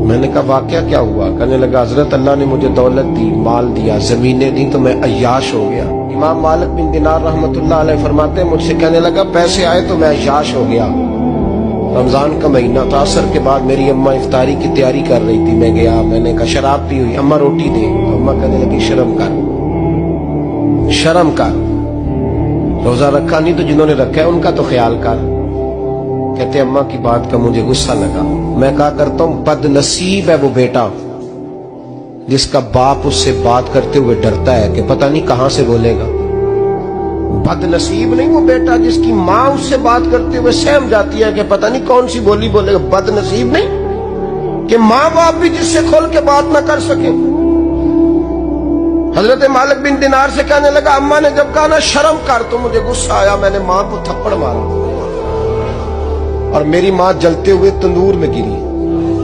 میں نے کہا واقعہ کیا ہوا؟ کہنے لگا حضرت اللہ نے مجھے دولت دی، مال دیا، زمینیں دی تو میں عیاش ہو گیا۔ امام مالک بن دینار رحمت اللہ علیہ فرماتے ہیں مجھ سے کہنے لگا پیسے آئے تو میں عیاش ہو گیا۔ رمضان کا مہینہ تھا، عصر کے بعد میری اماں افطاری کی تیاری کر رہی تھی، میں گیا، میں نے کہا شراب پی ہوئی، اماں روٹی دے، تو اماں کہنے لگی شرم کر، شرم کر، روزہ رکھا نہیں تو جنہوں نے رکھا ہے ان کا تو خیال کر۔ کہتے اماں کی بات کا مجھے غصہ لگا، میں کہا کرتا ہوں بد نصیب ہے وہ بیٹا جس کا باپ اس سے بات کرتے ہوئے ڈرتا ہے کہ پتہ نہیں کہاں سے بولے گا۔ بد نصیب نہیں وہ بیٹا جس کی ماں اس سے بات کرتے ہوئے سہم جاتی ہے کہ پتہ نہیں کون سی بولی بولے گا۔ بد نصیب نہیں کہ ماں باپ بھی جس سے کھول کے بات نہ کر سکے۔ حضرت مالک بن دینار سے کہنے لگا اماں نے جب کہا نا شرم کر تو مجھے غصہ آیا، میں نے ماں کو تھپڑ مارا اور میری ماں جلتے ہوئے تندور میں گری۔